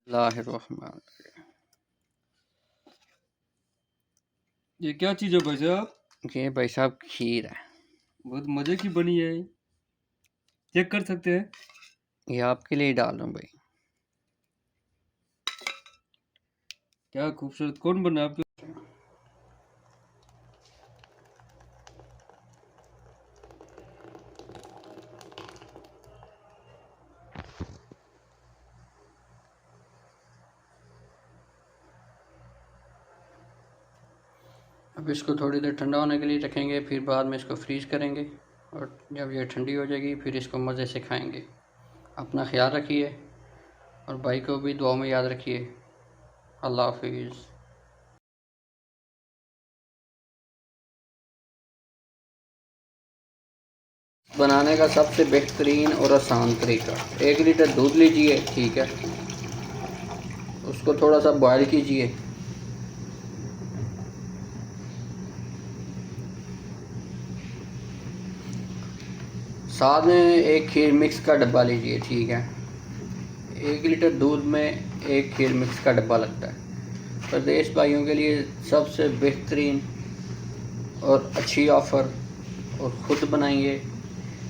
बिस्मिल्लाहिर्रहमान। ये क्या चीज़ है भाई साहब? ये भाई साहब खीर है। बहुत मज़े की बनी है। चेक कर सकते हैं? ये आपके लिए ही डाल रहा हूँ भाई। क्या खूबसूरत! कौन बना आपके? अब इसको थोड़ी देर ठंडा होने के लिए रखेंगे, फिर बाद में इसको फ्रीज करेंगे और जब ये ठंडी हो जाएगी फिर इसको मज़े से खाएंगे। अपना ख्याल रखिए और भाई को भी दुआ में याद रखिए। अल्लाह हाफिज़। बनाने का सबसे बेहतरीन और आसान तरीका, 1 लीटर दूध लीजिए, ठीक है, उसको थोड़ा सा बॉयल कीजिए। साथ में एक खीर मिक्स का डब्बा लीजिए, ठीक है। 1 लीटर दूध में एक खीर मिक्स का डब्बा लगता है। प्रदेश भाइयों के लिए सबसे बेहतरीन और अच्छी ऑफ़र, और ख़ुद बनाइए,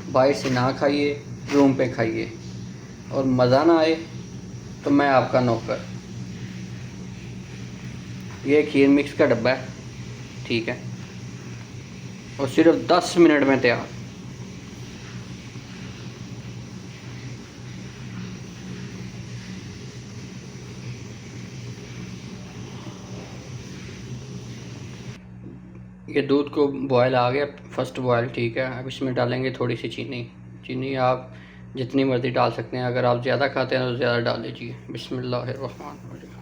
बाहर से ना खाइए, रूम पे खाइए, और मज़ा ना आए तो मैं आपका नौकर। ये खीर मिक्स का डब्बा है, ठीक है, और सिर्फ 10 मिनट में तैयार। ये दूध को बॉयल आ गया, फर्स्ट बॉयल, ठीक है। अब इसमें डालेंगे थोड़ी सी चीनी। चीनी आप जितनी मर्ज़ी डाल सकते हैं, अगर आप ज़्यादा खाते हैं तो ज़्यादा डाल लीजिए। बिस्मिल्लाहिर्रहमानिर्रहीम।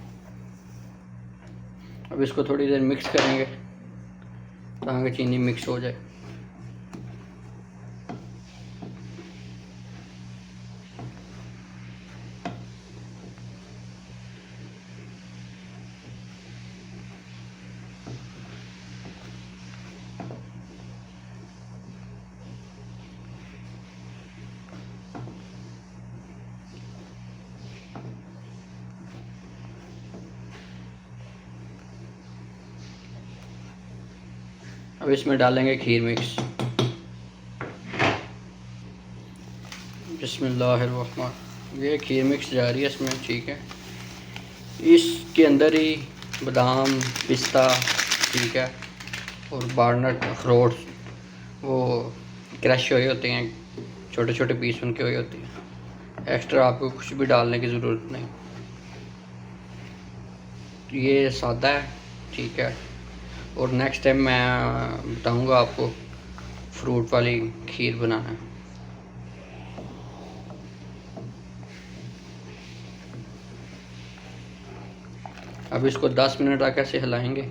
अब इसको थोड़ी देर मिक्स करेंगे ताकि चीनी मिक्स हो जाए। अब इसमें डालेंगे खीर मिक्स। बिस्मिल्लाहिर्रहमान। ये खीर मिक्स जा रही है इसमें, ठीक है। इसके अंदर ही बादाम, पिस्ता, ठीक है, और वालनट, अखरोट, वो क्रश हुए होते हैं, छोटे छोटे पीस उनके हुए होते हैं। एक्स्ट्रा आपको कुछ भी डालने की ज़रूरत नहीं। ये सादा है, ठीक है, और नेक्स्ट टाइम मैं बताऊंगा आपको फ्रूट वाली खीर बनाना। अब इसको 10 मिनट तक ऐसे हिलाएंगे।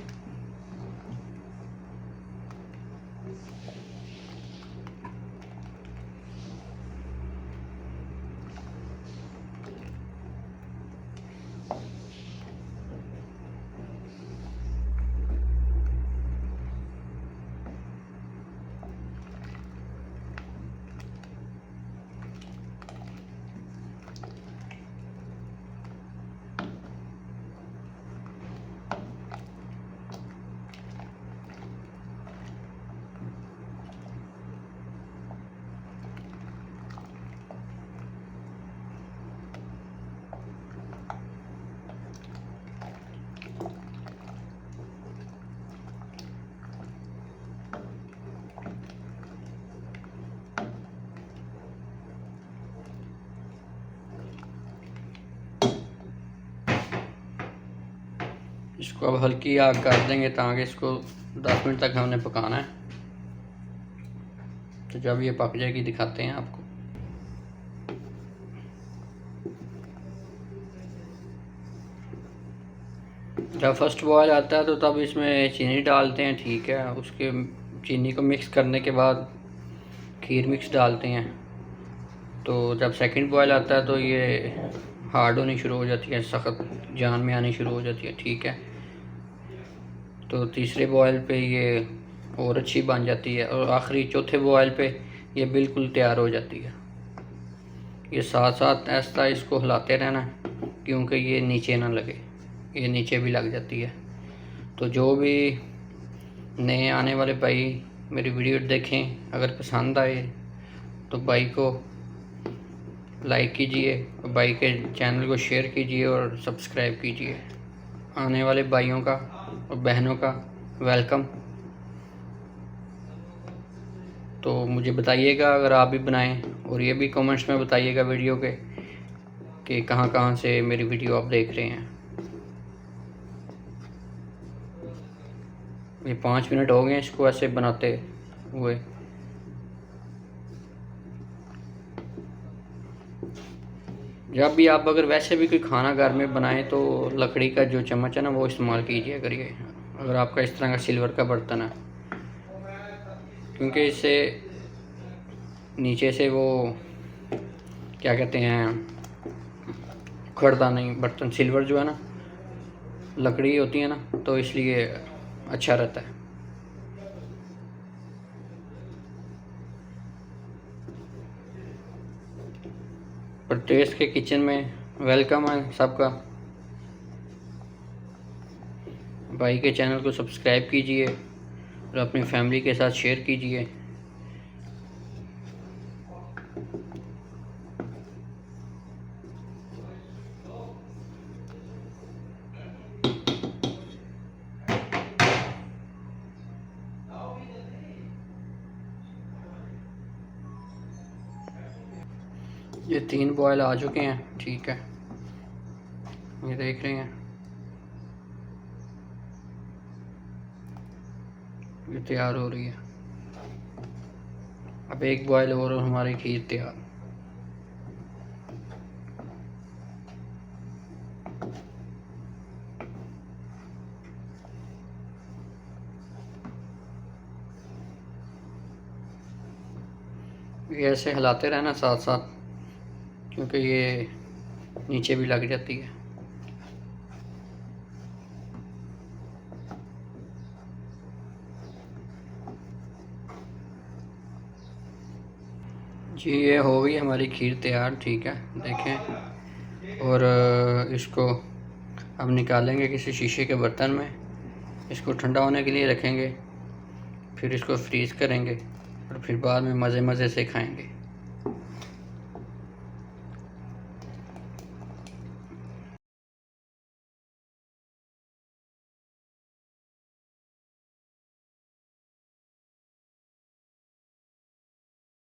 इसको अब हल्की आग कर देंगे ताकि इसको 10 मिनट तक हमने पकाना है। तो जब ये पक जाएगी दिखाते हैं आपको। जब फर्स्ट बॉयल आता है तो तब इसमें चीनी डालते हैं, ठीक है। उसके चीनी को मिक्स करने के बाद खीर मिक्स डालते हैं। तो जब सेकंड बॉयल आता है तो ये हार्ड होनी शुरू हो जाती है, सख्त जान में आनी शुरू हो जाती है, ठीक है। तो तीसरे बॉयल पे ये और अच्छी बन जाती है, और आखिरी चौथे बॉयल पे ये बिल्कुल तैयार हो जाती है। ये साथ साथ ऐसा इसको हिलाते रहना है क्योंकि ये नीचे ना लगे, ये नीचे भी लग जाती है। तो जो भी नए आने वाले भाई मेरी वीडियो देखें, अगर पसंद आए तो भाई को लाइक कीजिए, भाई के चैनल को शेयर कीजिए और सब्सक्राइब कीजिए। आने वाले भाइयों का और बहनों का वेलकम। तो मुझे बताइएगा अगर आप भी बनाएं, और ये भी कमेंट्स में बताइएगा वीडियो के कि कहाँ से मेरी वीडियो आप देख रहे हैं। ये 5 मिनट हो गए इसको ऐसे बनाते हुए। जब भी आप अगर वैसे भी कोई खाना घर में बनाएं तो लकड़ी का जो चम्मच है ना वो इस्तेमाल कीजिए करिए, अगर आपका इस तरह का सिल्वर का बर्तन है, क्योंकि इससे नीचे से वो क्या कहते हैं उखड़ता नहीं। बर्तन सिल्वर जो है ना, लकड़ी होती है ना, तो इसलिए अच्छा रहता है। परदेश के किचन में वेलकम है सबका। भाई के चैनल को सब्सक्राइब कीजिए और अपनी फैमिली के साथ शेयर कीजिए। ये 3 बॉयल आ चुके हैं, ठीक है, ये देख रहे हैं, ये तैयार हो रही है। अब 1 बॉयल और हमारी खीर तैयार। ये ऐसे हिलाते रहना साथ साथ, क्योंकि ये नीचे भी लग जाती है। जी ये हो गई हमारी खीर तैयार, ठीक है, देखें। और इसको अब निकालेंगे किसी शीशे के बर्तन में, इसको ठंडा होने के लिए रखेंगे, फिर इसको फ्रीज़ करेंगे और फिर बाद में मज़े से खाएंगे।